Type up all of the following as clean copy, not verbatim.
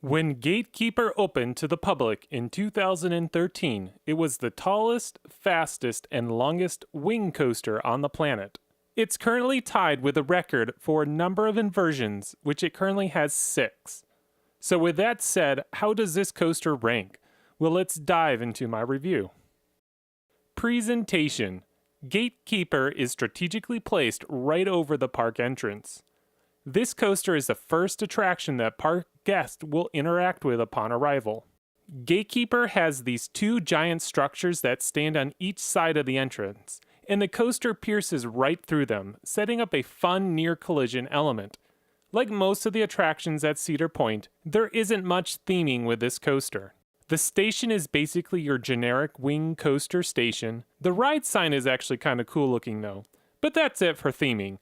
When Gatekeeper opened to the public in 2013, it was the tallest, fastest, and longest wing coaster on the planet. It's currently tied with a record for a number of inversions, which it currently has 6. So with that said, how does this coaster rank? Well, let's dive into my review. Presentation. Gatekeeper is strategically placed right over the park entrance. This coaster is the first attraction that park guests will interact with upon arrival. Gatekeeper has these 2 giant structures that stand on each side of the entrance, and the coaster pierces right through them, setting up a fun near-collision element. Like most of the attractions at Cedar Point, there isn't much theming with this coaster. The station is basically your generic wing coaster station. The ride sign is actually kind of cool looking though, but that's it for theming.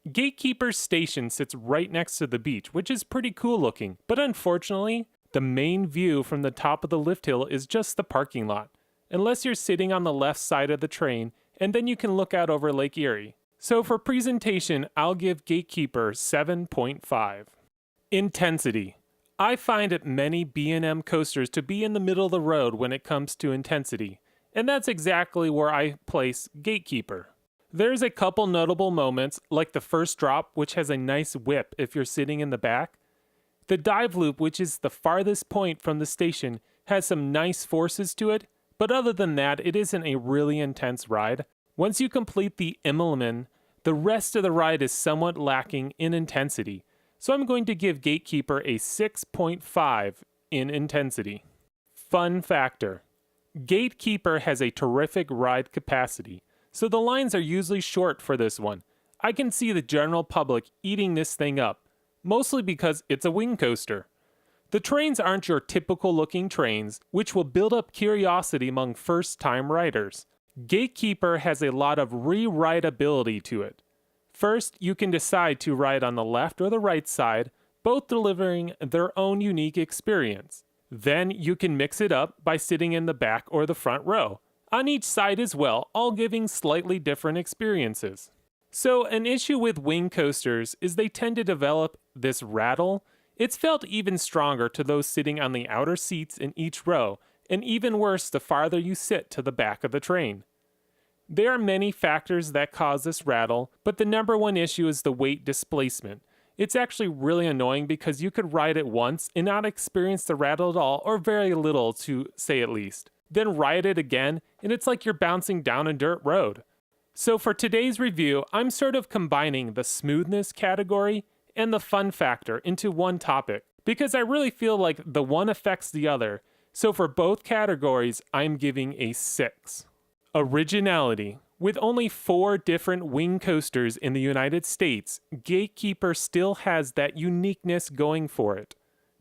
Gatekeeper's station sits right next to the beach, which is pretty cool looking, but unfortunately, the main view from the top of the lift hill is just the parking lot, unless you're sitting on the left side of the train, and then you can look out over Lake Erie. So for presentation, I'll give Gatekeeper 7.5. Intensity. I find many B&M coasters to be in the middle of the road when it comes to intensity, and that's exactly where I place Gatekeeper. There's a couple notable moments, like the first drop, which has a nice whip if you're sitting in the back. The dive loop, which is the farthest point from the station, has some nice forces to it, but other than that, it isn't a really intense ride. Once you complete the Immelman, the rest of the ride is somewhat lacking in intensity, so I'm going to give Gatekeeper a 6.5 in intensity. Fun factor. Gatekeeper has a terrific ride capacity, so the lines are usually short for this one. I can see the general public eating this thing up, mostly because it's a wing coaster. The trains aren't your typical looking trains, which will build up curiosity among first-time riders. Gatekeeper has a lot of re-rideability to it. First, you can decide to ride on the left or the right side, both delivering their own unique experience. Then you can mix it up by sitting in the back or the front row, on each side as well, all giving slightly different experiences. So an issue with wing coasters is they tend to develop this rattle. It's felt even stronger to those sitting on the outer seats in each row, and even worse the farther you sit to the back of the train. There are many factors that cause this rattle, but the number one issue is the weight displacement. It's actually really annoying because you could ride it once and not experience the rattle at all, or very little to say at least. Then ride it again, and it's like you're bouncing down a dirt road. So for today's review, I'm sort of combining the smoothness category and the fun factor into one topic, because I really feel like the one affects the other. So for both categories, I'm giving a 6. Originality. With only 4 different wing coasters in the United States, Gatekeeper still has that uniqueness going for it.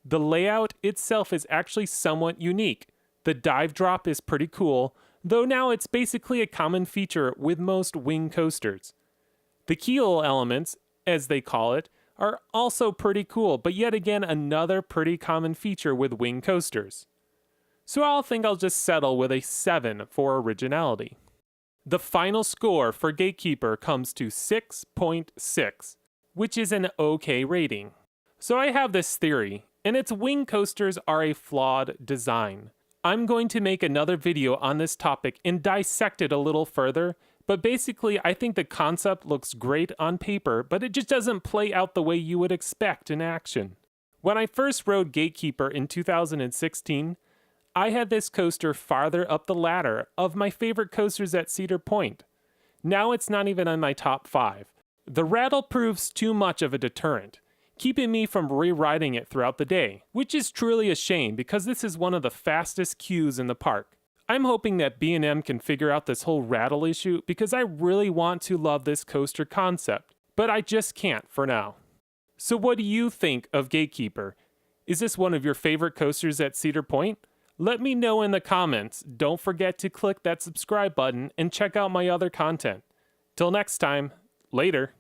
The layout itself is actually somewhat unique. The dive drop is pretty cool, though now it's basically a common feature with most wing coasters. The keel elements, as they call it, are also pretty cool, but yet again another pretty common feature with wing coasters. So I'll just settle with a 7 for originality. The final score for Gatekeeper comes to 6.6, which is an okay rating. So I have this theory, and it's wing coasters are a flawed design. I'm going to make another video on this topic and dissect it a little further, but basically I think the concept looks great on paper, but it just doesn't play out the way you would expect in action. When I first rode Gatekeeper in 2016, I had this coaster farther up the ladder of my favorite coasters at Cedar Point. Now it's not even on my top 5. The rattle proves too much of a deterrent, keeping me from re-riding it throughout the day, which is truly a shame because this is one of the fastest queues in the park. I'm hoping that B&M can figure out this whole rattle issue because I really want to love this coaster concept, but I just can't for now. So what do you think of Gatekeeper? Is this one of your favorite coasters at Cedar Point? Let me know in the comments. Don't forget to click that subscribe button and check out my other content. Till next time, later.